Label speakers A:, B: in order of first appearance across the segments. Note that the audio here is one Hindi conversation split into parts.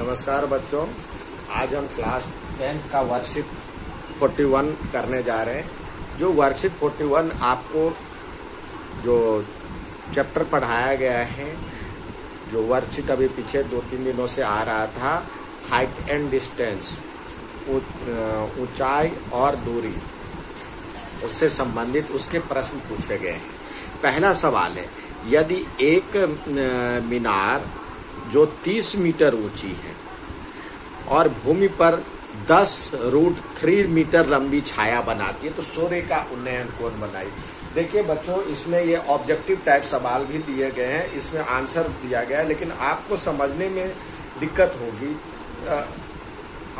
A: नमस्कार बच्चों, आज हम क्लास 10 का वर्कशीट 41 करने जा रहे हैं। जो वर्कशीट 41 आपको जो चैप्टर पढ़ाया गया है, जो वर्कशीट अभी पीछे 2-3 दिनों से आ रहा था, हाइट एंड डिस्टेंस, ऊंचाई और दूरी, उससे संबंधित उसके प्रश्न पूछे गए हैं। पहला सवाल है, यदि एक मीनार जो 30 मीटर ऊंची है और भूमि पर 10√3 मीटर लंबी छाया बनाती है तो सूर्य का उन्नयन कौन बनाई। देखिए बच्चों, इसमें ये ऑब्जेक्टिव टाइप सवाल भी दिए गए हैं, इसमें आंसर दिया गया है, लेकिन आपको समझने में दिक्कत होगी।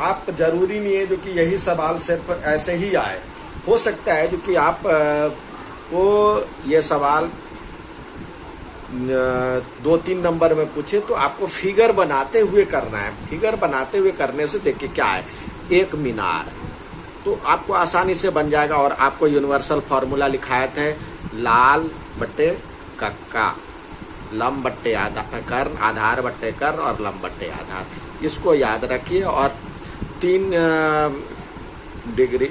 A: आप जरूरी नहीं है जो कि यही सवाल सिर्फ ऐसे ही आए, हो सकता है जो कि आप को ये सवाल 2-3 नंबर में पूछे तो आपको फिगर बनाते हुए करना है। फिगर बनाते हुए करने से देखिए क्या है, एक मीनार तो आपको आसानी से बन जाएगा। और आपको यूनिवर्सल फॉर्मूला लिखाया था, लाल बट्टे कक्का, लंब बट्टे कर्ण, आधार बट्टे कर्ण और लंब बट्टे आधार। इसको याद रखिए और 3 डिग्री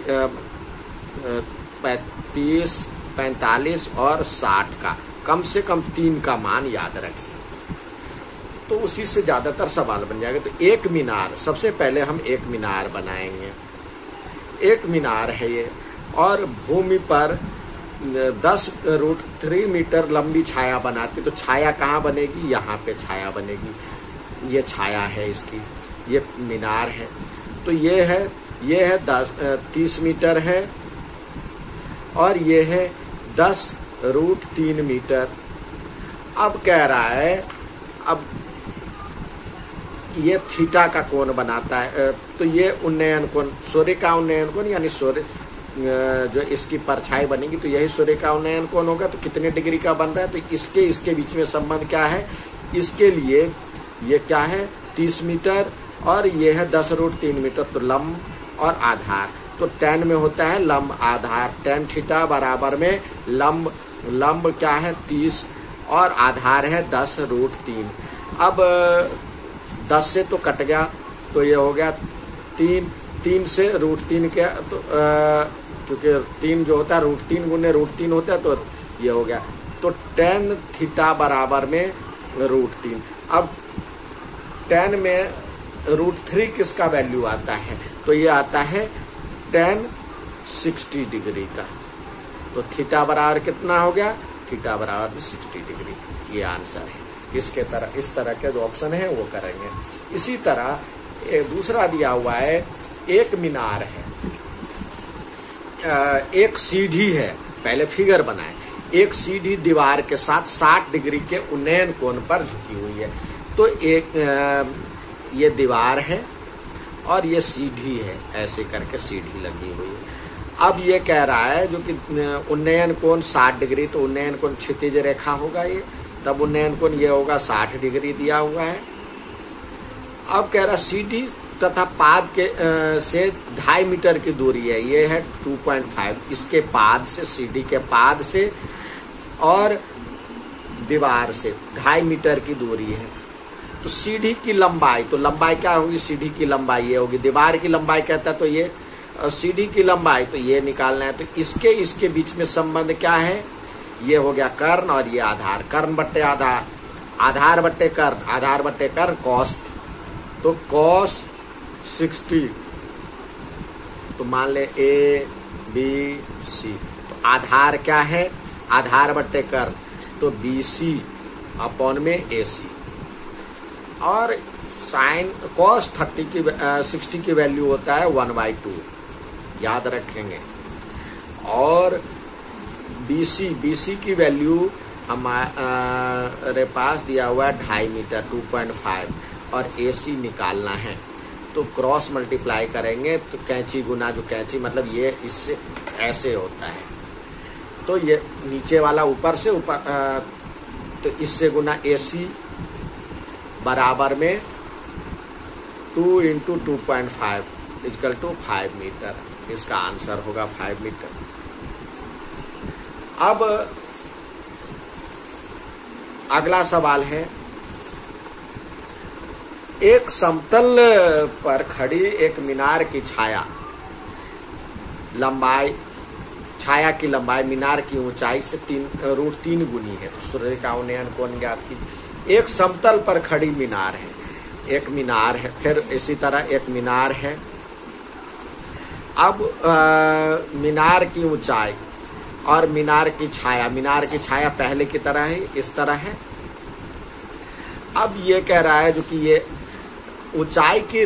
A: 35, 45 और 60 का कम से कम 3 का मान याद रखिए, तो उसी से ज्यादातर सवाल बन जाएगा। तो एक मीनार, सबसे पहले हम एक मीनार बनाएंगे। एक मीनार है ये और भूमि पर 10√3 मीटर लंबी छाया बनाती, तो छाया कहाँ बनेगी, यहाँ पे छाया बनेगी। ये छाया है इसकी, ये मीनार है। तो ये है 30 मीटर है और ये है 10√3 मीटर। अब कह रहा है, अब ये थीटा का कोण बनाता है, तो ये उन्नयन कोण, सूर्य का उन्नयन कोण, यानी सूर्य जो इसकी परछाई बनेगी तो यही सूर्य का उन्नयन कोण होगा। तो कितने डिग्री का बन रहा है, तो इसके बीच में संबंध क्या है, इसके लिए ये क्या है 30 मीटर और ये है 10√3 मीटर। तो लंब और आधार, तो tan में होता है लंब आधार, tan थीटा बराबर में लंब क्या है 30 और आधार है 10√3। अब 10 से तो कट गया, तो ये हो गया 3 से √3 के, तो क्योंकि 3 जो होता है √3 गुने √3 होता है, तो ये हो गया। तो tan थीटा बराबर में √3। अब tan में √3 किसका वैल्यू आता है, तो ये आता है tan 60 डिग्री का। तो थीटा बराबर कितना हो गया, थीटा बराबर 60 डिग्री। ये आंसर है। इस तरह के जो ऑप्शन है वो करेंगे। इसी तरह दूसरा दिया हुआ है, एक मीनार है, एक सीढ़ी है। पहले फिगर बनाए, एक सीढ़ी दीवार के साथ 60 डिग्री के उन्नयन कोण पर झुकी हुई है। तो ये दीवार है और ये सीढ़ी है, ऐसे करके सीढ़ी लगी हुई है। अब ये कह रहा है जो कि उन्नयन कोण 60 डिग्री, तो उन्नयन कोण क्षितिज रेखा होगा ये, तब उन्नयन कोण ये होगा 60 डिग्री दिया हुआ है। अब कह रहा सीढ़ी तथा पाद के से 2.5 मीटर की दूरी है, ये है 2.5, इसके पाद से, सीढ़ी के पाद से और दीवार से 2.5 मीटर की दूरी है। तो सीढ़ी की लंबाई, तो लंबाई क्या होगी, सीढ़ी की लंबाई ये होगी, दीवार की लंबाई कहता है तो ये, सीढ़ी की लंबाई तो ये निकालना है। तो इसके बीच में संबंध क्या है, ये हो गया कर्ण और ये आधार, कर्ण बट्टे आधार, आधार बट्टे कर्ण, आधार बट्टे कर्ण कॉस, तो कॉस 60। तो मान ले ABC, तो आधार क्या है, आधार बट्टे कर्ण, तो BC अपॉन में AC। और साइन cos 60 की वैल्यू होता है 1/2, याद रखेंगे। और BC की वैल्यू हमारे पास दिया हुआ है 2.5 मीटर 2.5, और AC निकालना है तो क्रॉस मल्टीप्लाई करेंगे, तो कैंची गुना जो कैंची, मतलब ये इससे ऐसे होता है, तो ये नीचे वाला ऊपर से ऊपर, तो इससे गुना AC बराबर में 2 × 2.5 = 5 मीटर। इसका आंसर होगा 5 मीटर। अब अगला सवाल है, एक समतल पर खड़ी एक मीनार की छाया की लंबाई मीनार की ऊंचाई से √3 गुनी है। तो सूर्य का उन्नयन कोण ज्ञात कीजिए। एक समतल पर खड़ी मीनार है, एक मीनार है, फिर इसी तरह एक मीनार है। अब मीनार की ऊंचाई और मीनार की छाया पहले की तरह है, इस तरह है। अब ये कह रहा है जो कि ये ऊंचाई की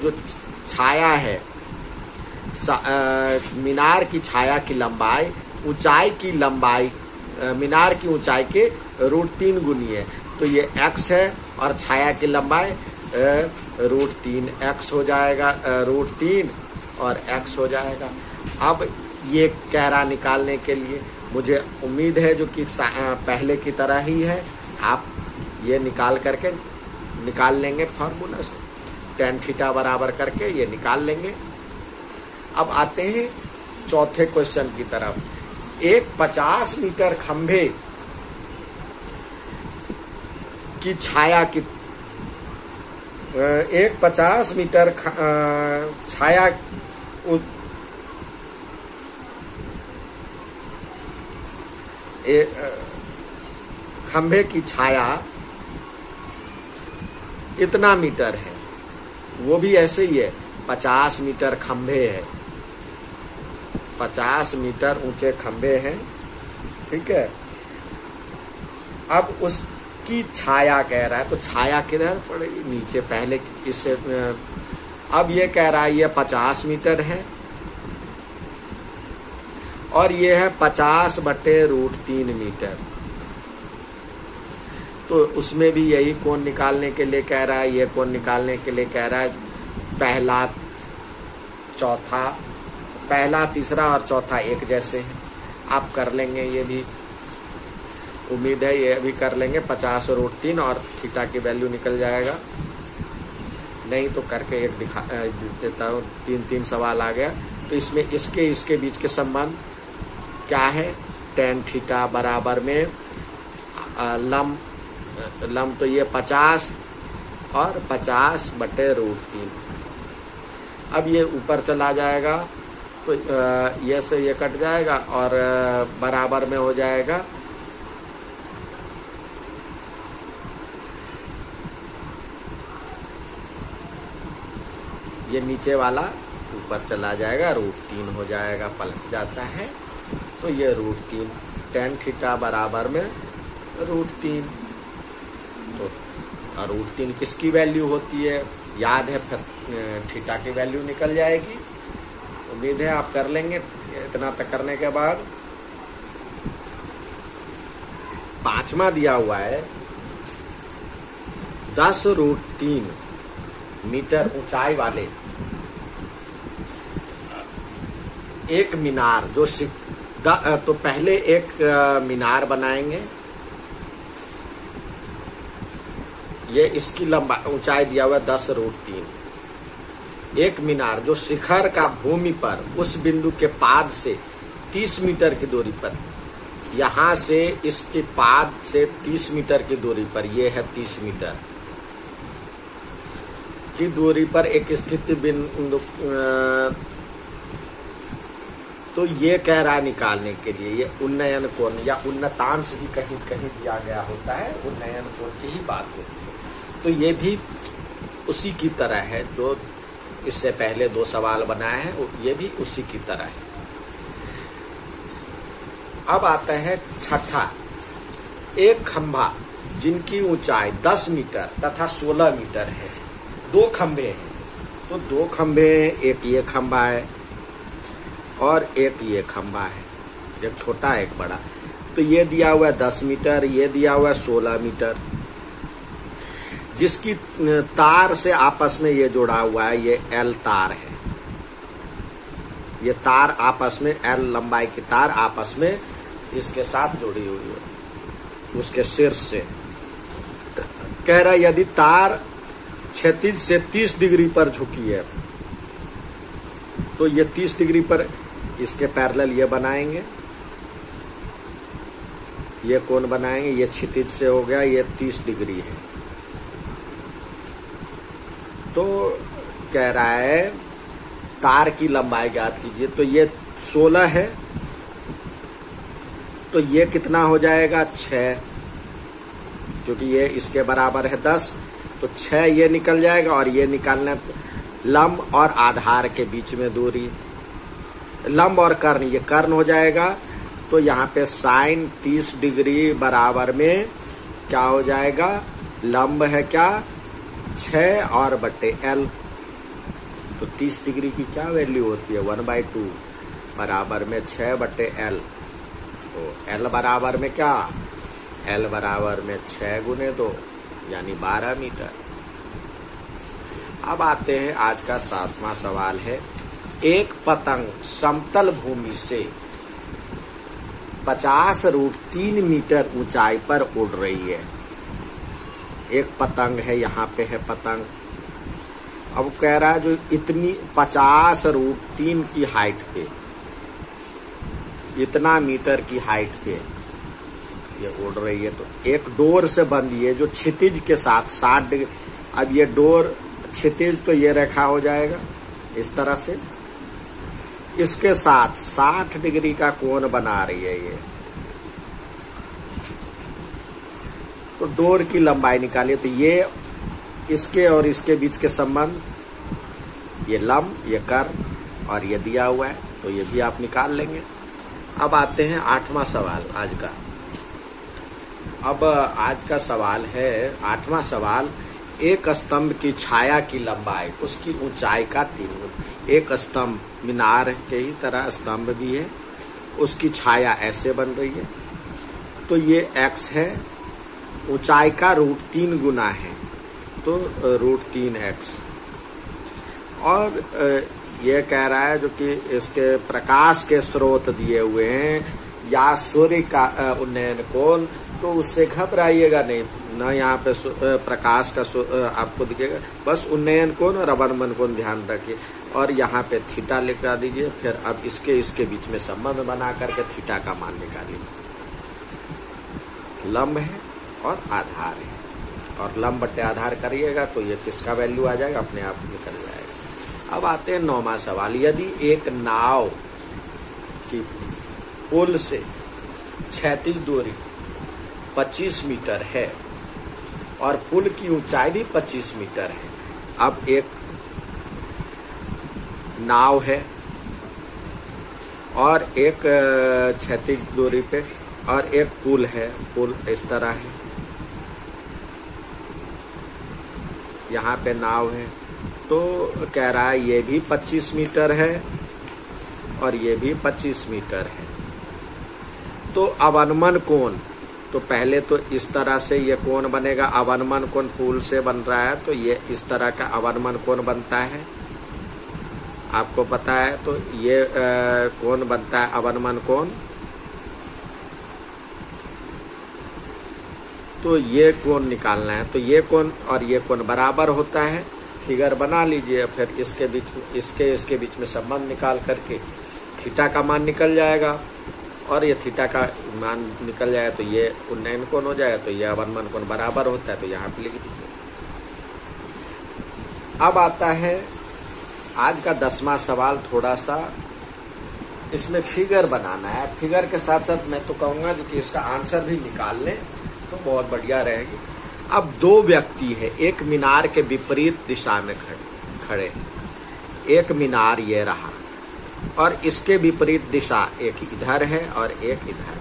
A: जो छाया है, मीनार की छाया की लंबाई मीनार की ऊंचाई के √3 गुनी है। तो ये x है और छाया की लंबाई √3x हो जाएगा, √3 और x हो जाएगा। अब ये कह रहा निकालने के लिए, मुझे उम्मीद है जो कि पहले की तरह ही है। आप ये निकाल लेंगे फॉर्मूला से, tan थीटा बराबर करके ये निकाल लेंगे। अब आते हैं चौथे क्वेश्चन की तरफ। एक 50 मीटर खंभे की छाया की एक 50 मीटर छाया खंभे की छाया इतना मीटर है, वो भी ऐसे ही है। 50 मीटर खंभे है, 50 मीटर ऊंचे खंभे हैं, ठीक है। अब उसकी छाया कह रहा है, तो छाया किधर पड़ेगी? नीचे। पहले इससे अब ये कह रहा है ये 50 मीटर है और ये है 50/√3 मीटर। तो उसमें भी यही कोण निकालने के लिए कह रहा है। ये कोण निकालने के लिए कह रहा है पहला, तीसरा और चौथा एक जैसे हैं। आप कर लेंगे, ये भी उम्मीद है ये भी कर लेंगे। 50/√3 और थीटा की वैल्यू निकल जाएगा। नहीं तो करके एक दिखा देता हूँ। 3 सवाल आ गया। तो इसमें इसके बीच के संबंध क्या है? tan थीटा बराबर में लम तो ये 50 और 50/√3। अब ये ऊपर चला जाएगा तो ये से ये कट जाएगा और बराबर में हो जाएगा ये नीचे वाला ऊपर चला जाएगा, √3 हो जाएगा, पलट जाता है। तो ये √3 tan थीटा बराबर में √3। तो √3 किसकी वैल्यू होती है याद है, फिर थीटा की वैल्यू निकल जाएगी। उम्मीद है आप कर लेंगे। इतना तक करने के बाद 5वां दिया हुआ है 10√3 मीटर ऊंचाई वाले एक मीनार जो तो पहले एक मीनार बनाएंगे। ये इसकी लंबाई ऊंचाई दिया हुआ 10√3। एक मीनार जो शिखर का भूमि पर उस बिंदु के पाद से 30 मीटर की दूरी पर, यहां से इसके पाद से 30 मीटर की दूरी पर, यह है 30 मीटर की दूरी पर एक स्थित बिंदु। तो ये कह रहा है निकालने के लिए ये उन्नयन कोण या उन्नतांश भी कहीं कहीं दिया गया होता है, उन्नयन कोण की ही बात होती है। तो ये भी उसी की तरह है जो इससे पहले 2 सवाल बनाए हैं, ये भी उसी की तरह है। अब आता है छठा। एक खंभा जिनकी ऊंचाई 10 मीटर तथा 16 मीटर है, 2 खंभे हैं। तो 2 खंभे, एक ये खंभा है और एक ये खंभा है, एक छोटा एक बड़ा। तो ये दिया हुआ है 10 मीटर, ये दिया हुआ है 16 मीटर, जिसकी तार से आपस में ये जुड़ा हुआ है, ये L तार है। ये तार आपस में L लंबाई की तार आपस में इसके साथ जुड़ी हुई है उसके शीर्ष से। कह रहा है यदि तार क्षैतिज से 30 डिग्री पर झुकी है तो ये 30 डिग्री पर इसके पैरेलल ये बनाएंगे, ये कोण बनाएंगे। ये क्षैतिज से हो गया, ये 30 डिग्री है। तो कह रहा है तार की लंबाई ज्ञात कीजिए। तो ये 16 है, तो ये कितना हो जाएगा 6, क्योंकि ये इसके बराबर है 10, तो 6 ये निकल जाएगा। और ये निकालना लंब और आधार के बीच में दूरी, लंब और कर्ण, ये कर्ण हो जाएगा। तो यहाँ पे साइन 30 डिग्री बराबर में क्या हो जाएगा, लंब है क्या 6 और बटे L। तो 30 डिग्री की क्या वैल्यू होती है 1/2 बराबर में 6 बटे L। तो L बराबर में क्या, L बराबर में 6 गुने 2 यानी 12 मीटर। अब आते हैं आज का 7वां सवाल है। एक पतंग समतल भूमि से 50√3 मीटर ऊंचाई पर उड़ रही है। एक पतंग है, यहाँ पे है पतंग। अब कह रहा है जो इतनी 50√3 की हाइट पे, इतना मीटर की हाइट पे ये उड़ रही है, तो एक डोर से बंधी है जो क्षितिज के साथ 60 डिग्री। अब ये डोर क्षितिज, तो ये रेखा हो जाएगा इस तरह से, इसके साथ 60 डिग्री का कोण बना रही है ये। तो डोर की लंबाई निकालिए। तो ये इसके और इसके बीच के संबंध, ये लंब, ये कर्ण और ये दिया हुआ है, तो ये भी आप निकाल लेंगे। अब आते हैं 8वां सवाल आज का। अब आज का सवाल है 8वां सवाल। एक स्तंभ की छाया की लंबाई उसकी ऊंचाई का 3 गुना। एक स्तंभ मीनार के ही तरह स्तंभ भी है, उसकी छाया ऐसे बन रही है, तो ये x है, ऊंचाई का √3 गुना है, तो √3x। और ये कह रहा है जो कि इसके प्रकाश के स्रोत दिए हुए हैं या सूर्य का उन्नयन कोण, तो उससे घबराइएगा नहीं, न यहाँ पे प्रकाश का आपको दिखेगा, बस उन्नयन कोण और अवनमन कोण ध्यान रखिए। और यहाँ पे थीटा लिखा दीजिए। फिर अब इसके बीच में संबंध बना करके थीटा का मान निकालिए। लंब है और आधार है, और लंब बटे आधार करिएगा तो ये किसका वैल्यू आ जाएगा, अपने आप निकल जाएगा। अब आते हैं 9वां सवाल। यदि एक नाव की पुल से क्षैतिज दूरी 25 मीटर है और पुल की ऊंचाई भी 25 मीटर है। अब एक नाव है और एक क्षैतिज दूरी पे और एक पुल है, पुल इस तरह है, यहाँ पे नाव है। तो कह रहा है ये भी 25 मीटर है और ये भी 25 मीटर है। तो अवनमन कोण, तो पहले तो इस तरह से ये कोण बनेगा। अवनमन कोण पुल से बन रहा है, तो ये इस तरह का अवनमन कोण बनता है, आपको पता है। तो ये कोण बनता है अवनमन कोण। तो ये कोण निकालना है, तो ये कोण और ये कोण बराबर होता है। फिगर बना लीजिए, फिर इसके बीच में संबंध निकाल करके थीटा का मान निकल जाएगा, और ये थीटा का मान निकल जाए तो ये उन्नयन कोण हो जाएगा, तो ये अवनमन कोण बराबर होता है, तो यहाँ पे लिख दीजिए। अब आता है आज का 10वां सवाल। थोड़ा सा इसमें फिगर बनाना है। फिगर के साथ साथ मैं तो कहूंगा कि इसका आंसर भी निकाल लें तो बहुत बढ़िया रहेगी। अब 2 व्यक्ति है, एक मीनार के विपरीत दिशा में खड़े। एक मीनार ये रहा और इसके विपरीत दिशा एक इधर है और एक इधर है।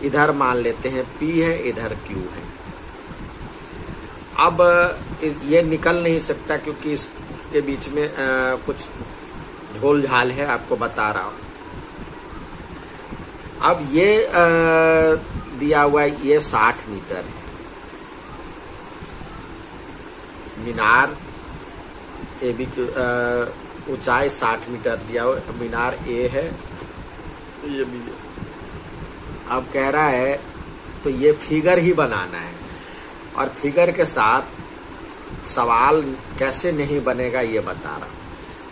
A: इधर मान लेते हैं P है, इधर Q है। अब ये निकल नहीं सकता क्योंकि इसके बीच में कुछ झोल झाल है, आपको बता रहा हूं। अब ये दिया हुआ है, ये 60 मीटर है। मीनार ए बी की ऊंचाई 60 मीटर दिया हुआ, मीनार ए है, ये भी है। अब कह रहा है तो ये फिगर ही बनाना है, और फिगर के साथ सवाल कैसे नहीं बनेगा ये बता रहा।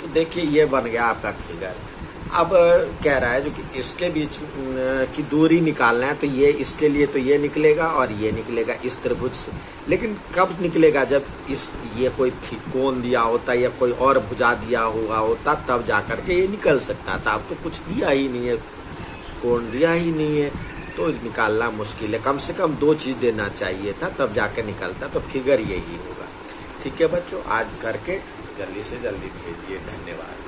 A: तो देखिए ये बन गया आपका फिगर। अब कह रहा है जो कि इसके बीच की दूरी निकालना है, तो ये इसके लिए तो ये निकलेगा और ये निकलेगा इस त्रिभुज से। लेकिन कब निकलेगा? जब ये कोई कोण दिया होता या कोई और भुजा दिया हुआ होता, तब जाकर के ये निकल सकता था। अब तो कुछ दिया ही नहीं है, कोण दिया ही नहीं है, तो निकालना मुश्किल है। कम से कम 2 चीज देना चाहिए था, तब जाकर निकलता। तो फिगर यही होगा। ठीक है बच्चों, आज करके जल्दी से जल्दी भेजिए। धन्यवाद।